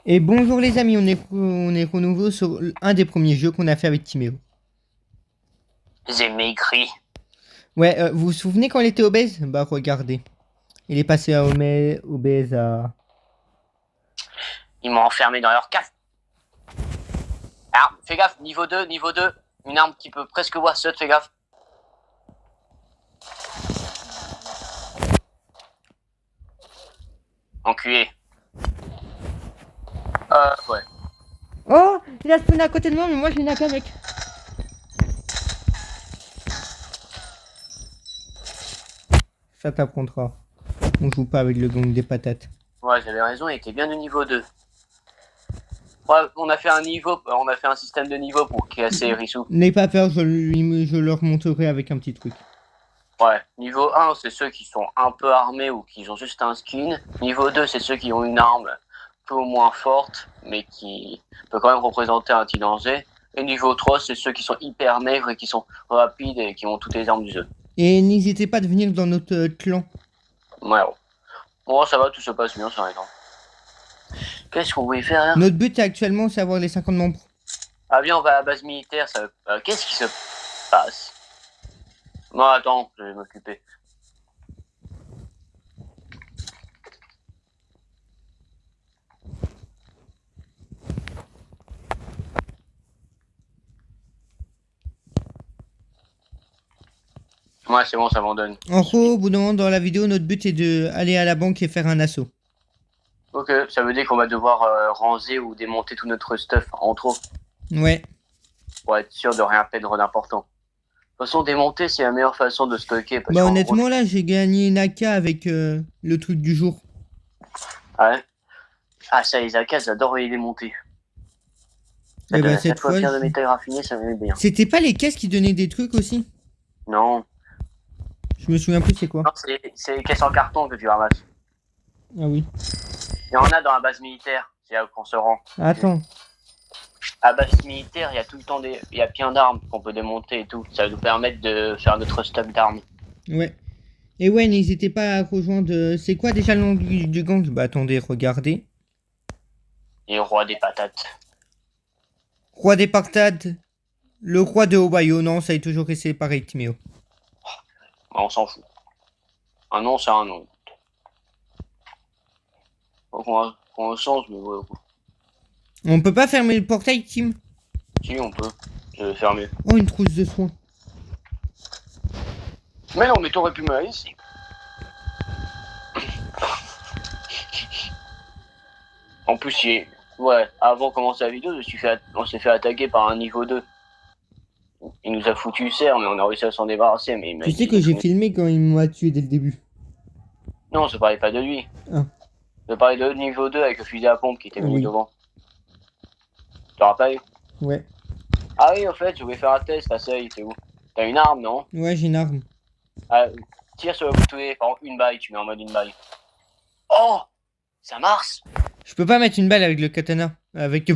Et bonjour les amis, on est renouveau sur un des premiers jeux qu'on a fait avec Timéo. J'ai maigri. Ouais, vous vous souvenez quand il était obèse? Bah regardez, il est passé à obèse à... Ils m'ont enfermé dans leur cave. Alors, fais gaffe, niveau 2, niveau 2. Une arme qui peut presque voir shot, fais gaffe. Enculé. Ouais. Oh, il a spawné à côté de moi, mais moi j'ai une AK mec. Ça t'apprendra. On joue pas avec le gang des patates. Ouais, j'avais raison, il était bien de niveau 2. Ouais, on a fait un système de niveau pour casser Rissou. N'aie pas peur, je leur montrerai avec un petit truc. Ouais, niveau 1, c'est ceux qui sont un peu armés ou qui ont juste un skin. Niveau 2, c'est ceux qui ont une arme peu ou moins forte, mais qui peut quand même représenter un petit danger. Et niveau 3, c'est ceux qui sont hyper maigres et qui sont rapides et qui ont toutes les armes du jeu. Et n'hésitez pas à venir dans notre clan. Ouais. Bon, ça va, tout se passe bien, ça attend. Qu'est-ce qu'on voulait faire là? Notre but est actuellement c'est avoir les 50 membres. Ah bien, on va à la base militaire, ça... qu'est-ce qui se passe? Non, attends, je vais m'occuper. Ouais, c'est bon, ça m'en donne. En gros, au bout d'un moment dans la vidéo, notre but est d'aller à la banque et faire un assaut. Ok, ça veut dire qu'on va devoir ranger ou démonter tout notre stuff en trop Ouais. pour être sûr de rien perdre d'important. De toute façon, démonter, c'est la meilleure façon de stocker. Parce Bah qu'en honnêtement gros... là j'ai gagné une AK avec le truc du jour. Ouais. Ah, ça, les AK, j'adore les démonter. Ça Et donne bah à chaque cette fois fois... pierre de métal raffiné, ça m'aime bien. C'était pas les caisses qui donnaient des trucs aussi? Non, Je me souviens plus c'est quoi. non, c'est les caisses en carton que tu ramasses. Ah oui. Il y en a dans la base militaire, c'est là qu'on se rend. Attends. À la base militaire, il y a tout le temps il y a plein d'armes qu'on peut démonter et tout. Ça va nous permettre de faire notre stock d'armes. Ouais. Et ouais, n'hésitez pas à rejoindre... c'est quoi déjà le nom du gang? Bah attendez, regardez. Et roi des patates. Roi des Partades. Le roi de Ohio. Non, ça a toujours resté pareil, Timéo. On s'en fout. Un nom, c'est un nom. Faut qu'on change, mais ouais. On peut pas fermer le portail, Tim? Si, on peut. Je vais faire mieux. Oh, une trousse de soins. Mais non, mais t'aurais pu me la laisser. En plus, ouais, avant de commencer la vidéo, on s'est fait attaquer par un niveau 2. Il nous a foutu serre, mais on a réussi à s'en débarrasser. Mais il m'a Tu sais dit que j'ai filmé quand il m'a tué dès le début. non, je parlais pas de lui. Ah. Je parlais de niveau 2 avec le fusil à pompe qui était venu Oui. devant. Tu te rappelles? Ouais. Ah oui, en fait, je voulais faire un test, la seuil, t'es où? T'as une arme, non? Ouais, j'ai une arme. Ah, tire sur le boutonnet, par exemple, une balle, tu mets en mode une balle. Oh! Ça marche! Je peux pas mettre une balle avec le katana. Avec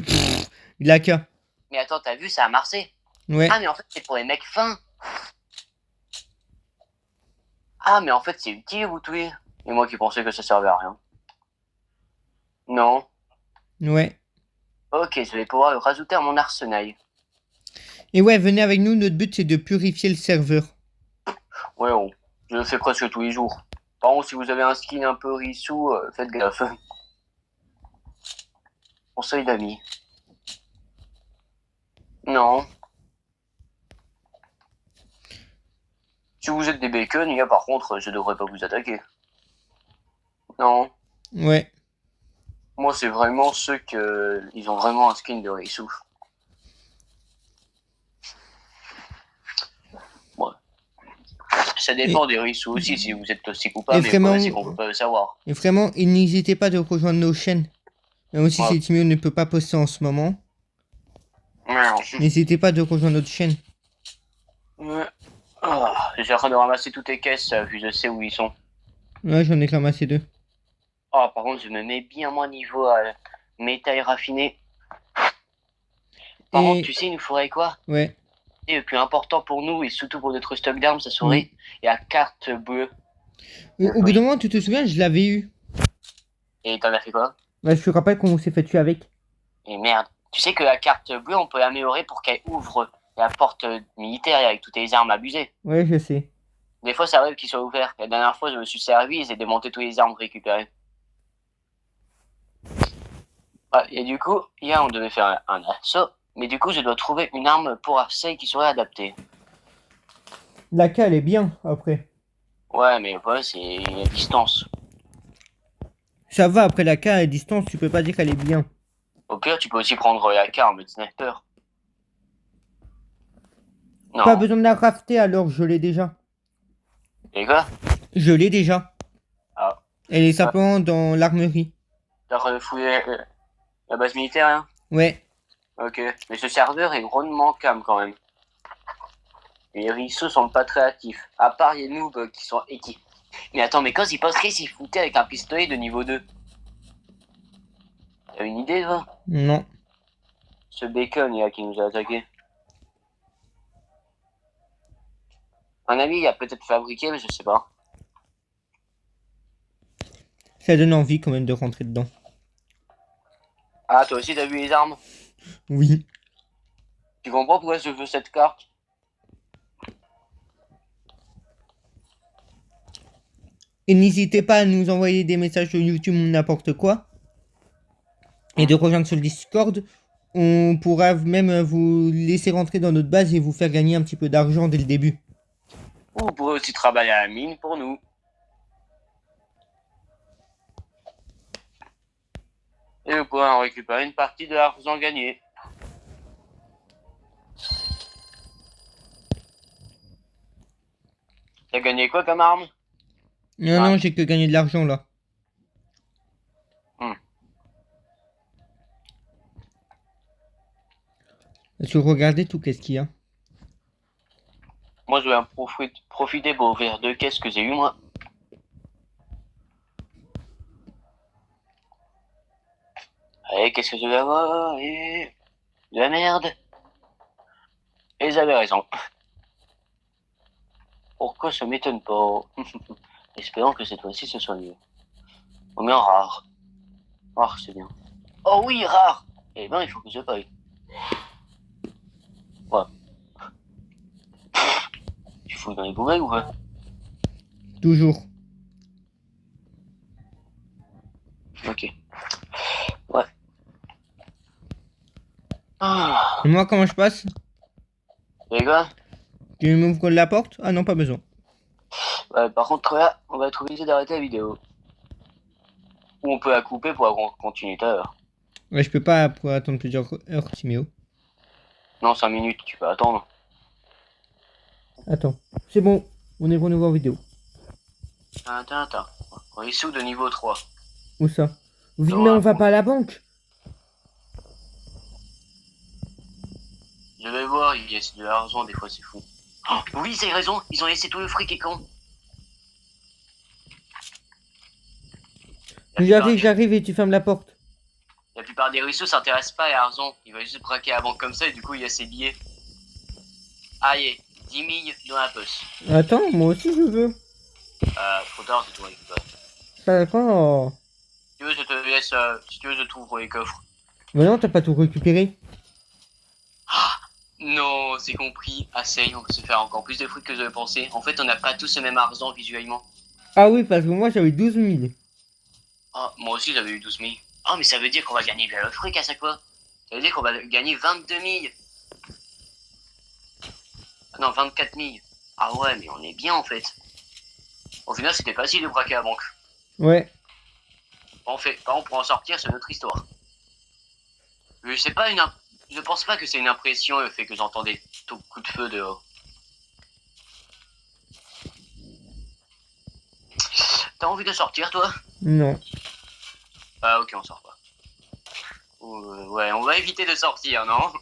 l'AK. Mais attends, t'as vu, ça a marché? Ouais. Ah, mais en fait, c'est pour les mecs fins! Ah, mais en fait, c'est utile, vous tuer. Et moi qui pensais que ça servait à rien. Non. Ouais. Ok, je vais pouvoir le rajouter à mon arsenal. Et ouais, venez avec nous, notre but c'est de purifier le serveur. Ouais, oh, je le fais presque tous les jours. Par contre, si vous avez un skin un peu rissou, faites gaffe. Conseil d'amis. Non. Si vous êtes des bacon, les gars, par contre, je devrais pas vous attaquer. Non. Ouais. Moi, c'est vraiment ceux ils ont vraiment un skin de rissou. Ouais. Ça dépend des rissous aussi, si vous êtes toxique ou pas, Et mais vraiment... le problème, c'est qu'on peut pas le savoir. Et vraiment, n'hésitez pas de rejoindre nos chaînes. Même si Ouais. Timéo ne peut pas poster en ce moment. Merde. N'hésitez pas de rejoindre notre chaîne. Ouais. Oh, j'ai en train de ramasser toutes les caisses, vu je sais où ils sont. Ouais, j'en ai ramassé deux. Oh, par contre, je me mets bien moins niveau métal raffiné. Par contre, tu sais, il nous faudrait quoi? Ouais. Et le plus important pour nous, et surtout pour notre stock d'armes, ça serait la carte bleue. Au bout d'un moment, tu te souviens, je l'avais eu. Et t'en as fait quoi? Bah, je te rappelle qu'on s'est fait tuer avec. Et merde. Tu sais que la carte bleue, on peut l'améliorer pour qu'elle ouvre la porte militaire avec toutes les armes abusées. Ouais, je sais. Des fois, ça arrive qu'ils soient ouverts. La dernière fois, je me suis servi, ils ont démonté toutes les armes récupérées. Ouais, et du coup, hier, on devait faire un assaut. Mais du coup, je dois trouver une arme pour Arcey qui serait adaptée. La K, elle est bien, après. Ouais, mais le problème, c'est la distance. Ça va, après la K, à distance, tu peux pas dire qu'elle est bien. Au pire, tu peux aussi prendre la K en mode sniper. Non. Pas besoin de la crafter, alors je l'ai déjà. Les gars, Je l'ai déjà. ah, Elle est simplement dans l'armerie. t'as refouillé la base militaire, hein? Ouais. Ok. Mais ce serveur est grandement calme quand même. Les rissos sont pas très actifs. À part les noobs qui sont équipés. Mais attends, mais quand ils penseraient s'ils foutaient avec un pistolet de niveau 2? T'as une idée, toi? Non. Ce bacon, là, qui nous a attaqué. Un ami, il a peut-être fabriqué, mais je sais pas. Ça donne envie quand même de rentrer dedans. Ah, toi aussi, t'as vu les armes? Oui. Tu comprends pourquoi je veux cette carte? Et n'hésitez pas à nous envoyer des messages sur YouTube ou n'importe quoi. Et de rejoindre sur le Discord. On pourra même vous laisser rentrer dans notre base et vous faire gagner un petit peu d'argent dès le début. Ou vous pourrez aussi travailler à la mine pour nous. Et vous pourrez en récupérer une partie de l'argent gagné. T'as gagné quoi comme arme? Non, non, j'ai que gagné de l'argent là. Sur regarder tout, qu'est-ce qu'il y a? Moi, je vais en profiter pour ouvrir 2 caisses que j'ai eu, moi. Allez, qu'est-ce que je vais avoir? Et... de la merde. Et ils avaient raison. Pourquoi ça m'étonne pas? Espérons que cette fois-ci ce soit mieux. On met en rare. Rare, c'est bien. Oh oui, rare! Eh ben, il faut que je paye. Ouais. Tu fous dans les poubelles ou quoi? Toujours. Ok. Ouais. Ah. Et moi, comment je passe? Les gars, Tu m'ouvres la porte? Ah non, pas besoin. par contre, là, on va être obligé d'arrêter la vidéo. Ou on peut la couper pour continuer tout à l'heure. Ouais, je peux pas pour attendre plusieurs heures, Timéo. Non, 5 minutes, tu peux attendre. Attends. C'est bon. On est revenu en vidéo. Attends. On est sous de niveau 3. Où ça? Oui, mais on va pas à la banque. Je vais voir, il y a de l'argent, des fois c'est fou. Oh, oui, c'est raison, ils ont laissé tout le fric et con. J'arrive et tu fermes la porte. La plupart des ruisseaux s'intéressent pas à l'argent. Ils veulent juste braquer la banque comme ça et du coup il y a ses billets. Allez, 10 000 dans la poche. Attends, moi aussi je veux. Trop tard, c'est tout récupéré. Ça dépend. Si tu veux, je te laisse, si tu veux, je t'ouvre les coffres. Mais non, t'as pas tout récupéré. Non, c'est compris. Assez, on va se faire encore plus de fric que je le pensais. En fait, on n'a pas tous le même argent visuellement. Ah oui, parce que moi j'avais 12 000. Oh, moi aussi j'avais eu 12 000. Oh, mais ça veut dire qu'on va gagner bien le fric à chaque fois. Ça veut dire qu'on va gagner 22 000. Ah non, 24 000. Ah ouais, mais on est bien en fait. Au final, c'était facile de braquer la banque. Ouais. En fait, par contre, pour en sortir, c'est notre histoire. Je pense pas que c'est une impression le fait que j'entendais tout coup de feu dehors. T'as envie de sortir, toi? Non. Ah ok, on sort pas. Ouais, on va éviter de sortir, non?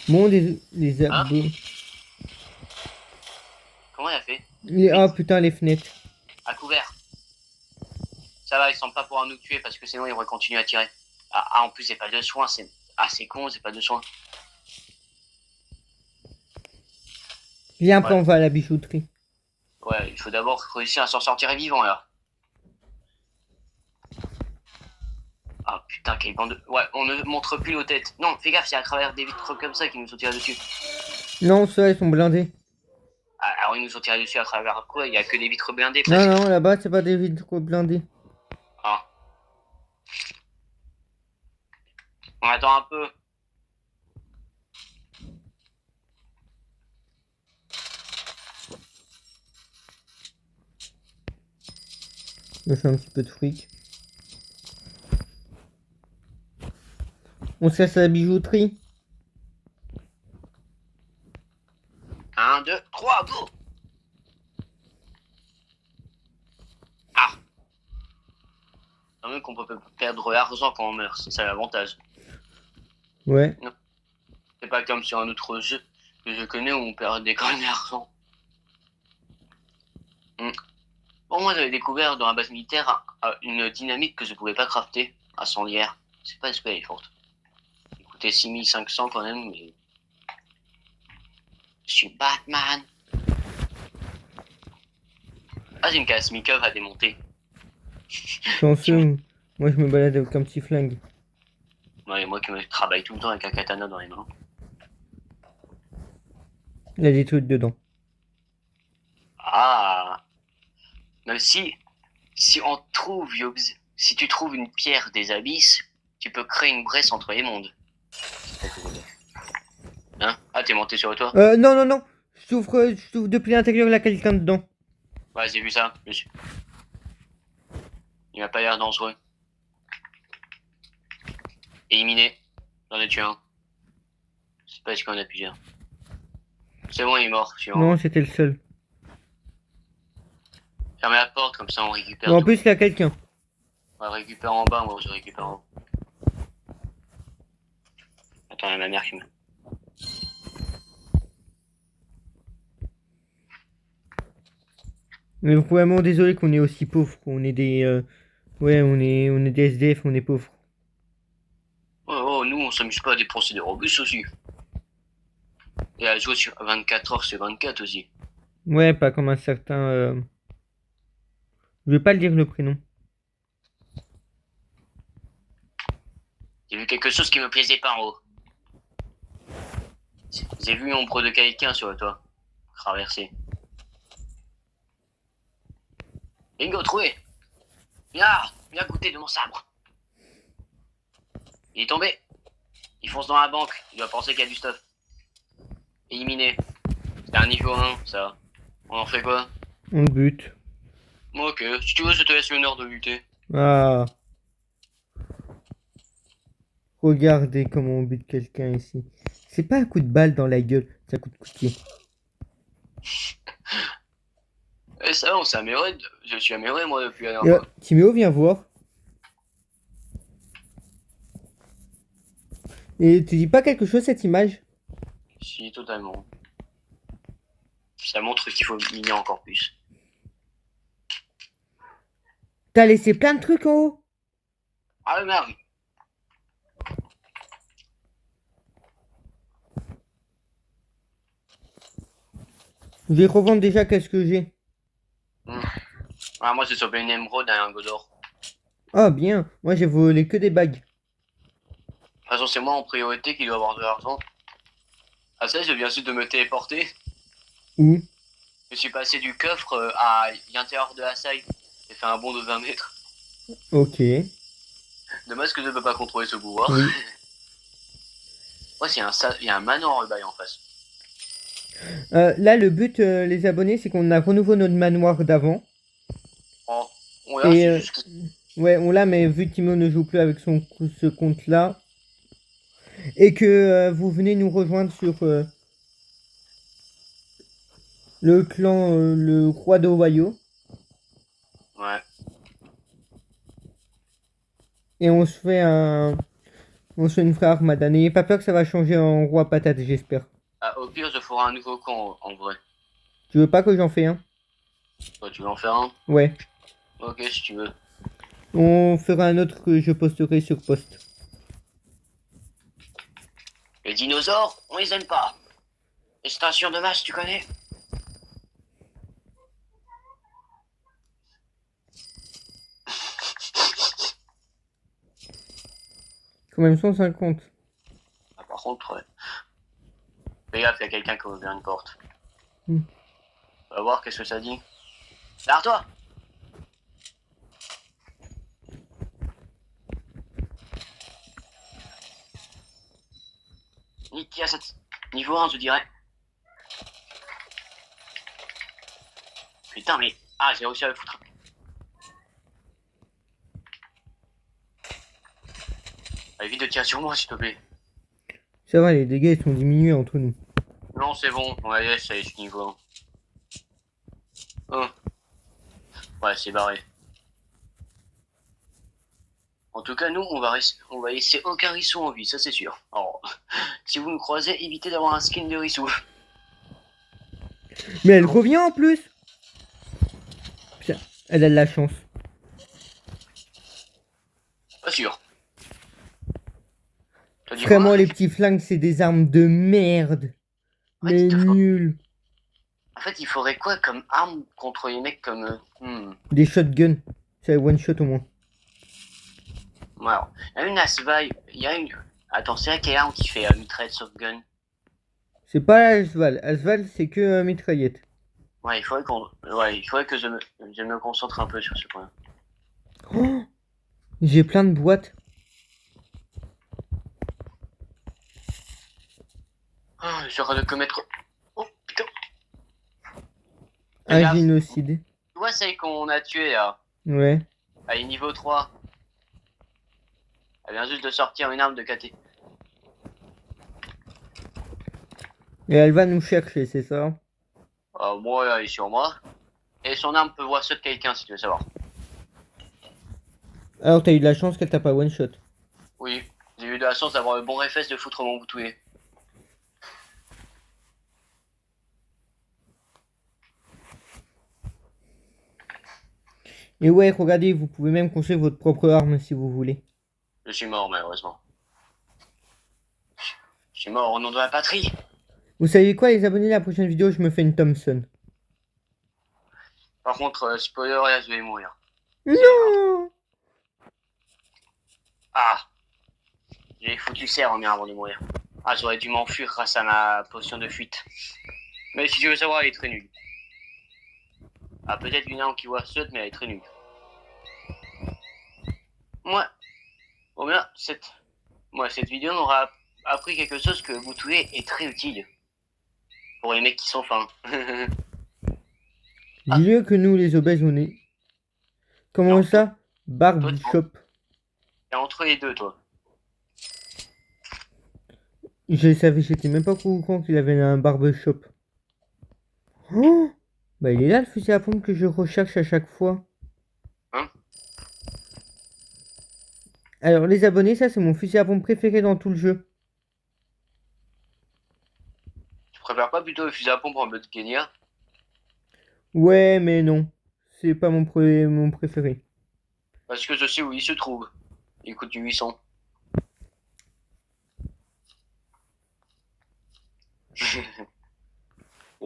Bon, les Hein? abos. Comment il a fait? Oh putain, les fenêtres. À couvert. Ça va, ils sont pas pouvoir nous tuer parce que sinon ils auraient continué à tirer. Ah, en plus, c'est pas de soins, c'est... Ah, c'est con, c'est pas de soins. Viens, après on va à la bijouterie. Ouais, il faut d'abord réussir à s'en sortir vivant, là. putain, quelle bande de... Ouais, on ne montre plus nos têtes. Non, fais gaffe, c'est à travers des vitres comme ça qu'ils nous sont tirés dessus. Non, ceux-là, ils sont blindés. Ah, alors ils nous sont tirés dessus à travers quoi? Il y a que des vitres blindées Non, presque. non, là-bas, c'est pas des vitres blindés. Ah. On attend un peu. Je fais un petit peu de fric. On se casse à la bijouterie. 1, 2, 3, go! Ah! C'est vrai qu'on peut perdre l'argent quand on meurt, c'est ça l'avantage. Ouais. C'est pas comme sur un autre jeu que je connais où on perdait quand même l'argent. Bon, moi j'avais découvert dans la base militaire une dynamite que je pouvais pas crafter à 100 lierre. C'est pas elle est forte. Elle coûtait 6500 quand même, mais... Je suis Batman. Ah, j'ai une Kalashnikov à démonter. Chanceux. Moi, je me balade avec un petit flingue. Ouais, moi qui me travaille tout le temps avec un katana dans les mains. Il y a des trucs dedans. Ah! Même si on trouve, Yobs, si tu trouves une pierre des abysses, tu peux créer une brèche entre les mondes. Hein? Ah, t'es monté sur le toit? Non, non, non. Je souffre depuis l'intérieur, il y a quelqu'un dedans. Ouais, j'ai vu ça, monsieur. Il m'a pas l'air dangereux. Éliminé. J'en ai tué un. C'est pas ce qu'on a plusieurs. C'est bon, il est mort. Non, c'était le seul. Fermez la porte, comme ça on récupère. Bon, en tout. plus, il y a quelqu'un. On va récupérer en bas, moi je récupère en haut. Attends, il y a ma mère qui me... Mais vraiment désolé qu'on est aussi pauvres. On est des. Ouais, on est des SDF, on est pauvres. Oh, nous on s'amuse pas à dépenser des robustes aussi. Et à jouer sur 24 heures sur 24 aussi. Ouais, pas comme un certain. Je vais pas le dire le prénom. J'ai vu quelque chose qui me plaisait pas en haut. J'ai vu l'ombre de quelqu'un sur le toit. Traverser. Bingo, trouvé. Viens goûter de mon sabre. Il est tombé. Il fonce dans la banque. Il doit penser qu'il y a du stuff. Éliminé. C'est un niveau 1, ça. On en fait quoi? On le bute. Ok, si tu veux, je te laisse l'honneur de lutter. Ah. Regardez comment on bute quelqu'un ici. C'est pas un coup de balle dans la gueule, c'est un coup de couteau. Et ça, on s'est amélioré. Je suis amélioré, moi, depuis la dernière fois. Timéo, viens voir. Et tu dis pas quelque chose cette image? Si, totalement. Ça montre qu'il faut miner encore plus. T'as laissé plein de trucs en haut? Ah, merde. Je vais revendre déjà qu'est-ce que j'ai. Ah, moi, j'ai chopé une émeraude et un godor. Ah bien, moi j'ai volé que des bagues. De toute façon, c'est moi en priorité qui dois avoir de l'argent. Ah, ça, je viens juste de me téléporter. Où? Je suis passé du coffre à l'intérieur de la salle. J'ai fait un bond de 20 mètres. Ok. Dommage que je ne peux pas contrôler ce pouvoir. Oui. Ouais, il y a un manoir en bail en face. Là, le but, les abonnés, c'est qu'on a renouvelé notre manoir d'avant. Oh, on l'a, Et c'est juste que... ouais, on l'a, mais vu que Timo ne joue plus avec ce compte-là, et que vous venez nous rejoindre sur le clan, le roi d'Ohio, Ouais. et on se fait une vraie armada. N'ayez pas peur que ça va changer en roi patate, j'espère. Ah, au pire, je ferai un nouveau camp en vrai. Tu veux pas que j'en fais un? Toi, tu veux en faire un? Ouais. Ok, si tu veux. On fera un autre que je posterai sur post. Les dinosaures, on les aime pas. Extinction de masse, tu connais? Quand même 150. Ah, par contre, ouais. Fais gaffe, il y a quelqu'un qui a ouvert une porte. Hmm. On va voir qu'est-ce que ça dit. Derrière toi! Qui a cette... Niveau 1, je dirais. Putain, mais... Ah, j'ai réussi à le foutre. Évite de tirer sur moi, s'il te plaît. Ça va, les dégâts ils sont diminués entre nous. Non, c'est bon. On va y aller, ça y est, je suis niveau 1. Ouais, c'est barré. En tout cas, nous, on va laisser aucun Rissou en vie, ça c'est sûr. Alors, si vous nous croisez, évitez d'avoir un skin de Rissou. Mais elle revient en plus. Putain, elle a de la chance. Pas sûr. T'as dit Vraiment, quoi? les petits flingues, c'est des armes de merde. En fait, Mais nul. En fait, il faudrait quoi comme arme contre les mecs comme... Des shotguns. C'est one shot au moins. Ouais, alors, il y a une Asval, il y a une... Attends, c'est là quelle arme qui fait mitraillette softgun? C'est pas Asval. Asval, c'est que mitraillette. Ouais, il faudrait que je me concentre un peu sur ce point. Oh, j'ai plein de boîtes. Oh, je suis en train de commettre... Oh, putain. Un Regarde. génocide. Tu vois celle qu'on a tuée, là? Ouais. Elle est niveau 3. Elle vient juste de sortir une arme de KT. Et elle va nous chercher, c'est ça? Moi, elle est sur moi. Et son arme peut voir ceux de quelqu'un, si tu veux savoir. Alors, t'as eu de la chance qu'elle t'a pas one shot. Oui, j'ai eu de la chance d'avoir le bon réflexe de foutre mon boutoué. Et ouais, regardez, vous pouvez même construire votre propre arme si vous voulez. Je suis mort, malheureusement. Je suis mort au nom de la patrie. Vous savez quoi, les abonnés, la prochaine vidéo, je me fais une Thompson. Par contre, spoiler, là, je vais mourir. Non! Ah! J'ai foutu serre en bien avant de mourir. Ah, j'aurais dû m'enfuir grâce à ma potion de fuite. Mais si tu veux savoir, elle est très nulle. Ah, peut-être une arme qui voit saute, mais elle est très nulle. Moi, au bien, cette vidéo m'aura appris quelque chose que Boutoué est très utile. Pour les mecs qui sont fins. Dis-le que nous, les obèses, on est... Comment Non. ça? Barbershop. T'es entre les deux, toi. Je savais, j'étais même pas au courant qu'il avait un barbershop. Oh! Bah il est là le fusil à pompe que je recherche à chaque fois. Hein? Alors les abonnés, ça c'est mon fusil à pompe préféré dans tout le jeu. Tu préfères pas plutôt le fusil à pompe en mode Kenya? Ouais, mais non. C'est pas mon préféré. Parce que je sais où il se trouve. Il coûte 800.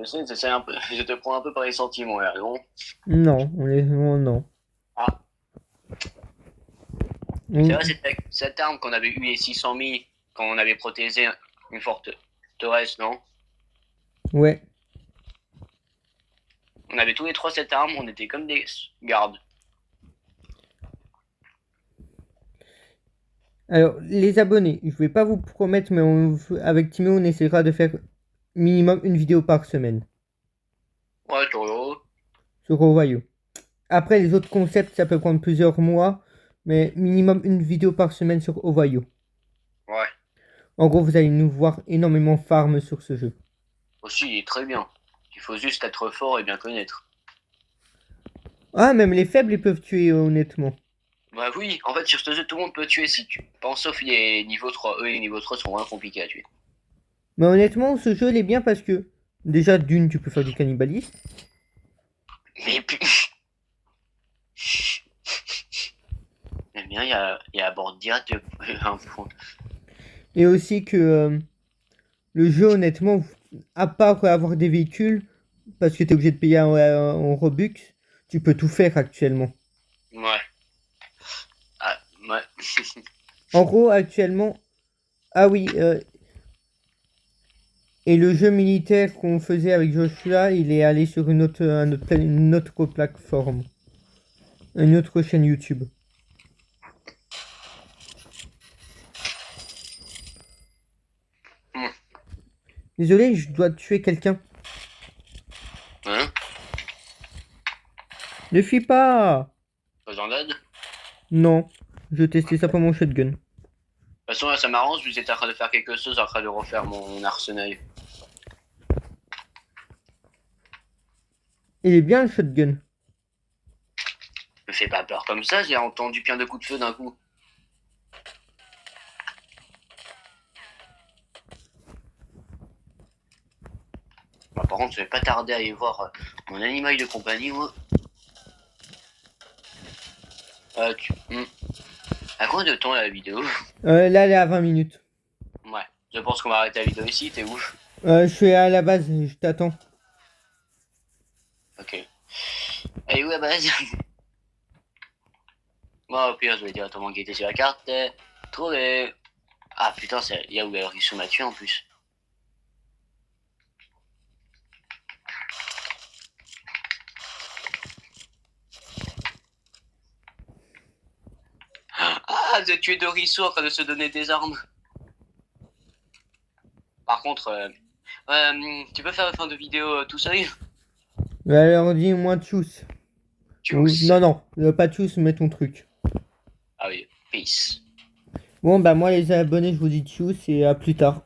Je sais, c'est un peu... je te prends un peu par les sentiments là, non? Non, honnêtement, non. Ah. C'est vrai, cette arme qu'on avait eu les 600 000 quand on avait protégé une forteresse, non? Ouais. On avait tous les trois cette arme, on était comme des gardes. Alors, les abonnés, je vais pas vous promettre, mais avec Timé, on essaiera de faire minimum une vidéo par semaine. Ouais, Toro. Sur Ovaio. Après, les autres concepts, ça peut prendre plusieurs mois, mais minimum une vidéo par semaine sur Ovaio. Ouais. En gros, vous allez nous voir énormément farm sur ce jeu. Aussi, il est très bien. Il faut juste être fort et bien connaître. Ah, même les faibles, ils peuvent tuer, honnêtement. Bah oui, en fait, sur ce jeu, tout le monde peut tuer si tu penses, sauf les niveaux 3. Eux, les niveaux 3 sont vraiment compliqués à tuer. Mais honnêtement, ce jeu, il est bien parce que, déjà, d'une, tu peux faire du cannibalisme. Mais bien, il y a à bord direct un point. Et aussi que le jeu, honnêtement, à part avoir des véhicules, parce que tu es obligé de payer en Robux, tu peux tout faire actuellement. Ouais. Ah, ouais. En gros, actuellement... Ah oui, et le jeu militaire qu'on faisait avec Joshua, il est allé sur une autre plateforme. Une autre chaîne YouTube. Hmm. Désolé, je dois tuer quelqu'un. Hein? Ne fuis pas! Besoin d'aide? De toute Non, je testais ça pour mon shotgun. façon, là, ça m'arrange, vu que j'étais en train de faire quelque chose, en train de refaire mon arsenal. Il est bien le shotgun. Me fais pas peur comme ça, j'ai entendu plein de coups de feu d'un coup. Bah, par contre, je vais pas tarder à aller voir mon animal de compagnie, moi. À quoi de temps la vidéo? Là, elle est à 20 minutes. Ouais, je pense qu'on va arrêter la vidéo ici, t'es où? Je suis à la base, je t'attends. Ok. Et où la base? Moi, au pire, je vais directement guetter sur la carte. Trouvé. Ah putain, il y a où alors ils sont m'a tué en plus. Ah, de tuer Dorisso en train de se donner des armes. Par contre, tu peux faire la fin de vidéo tout seul? Alors dis-moi tchuss. Tchuss. Non, non, pas tchuss, mets ton truc. Ah oui, peace. Bon, bah moi les abonnés, je vous dis tchuss et à plus tard.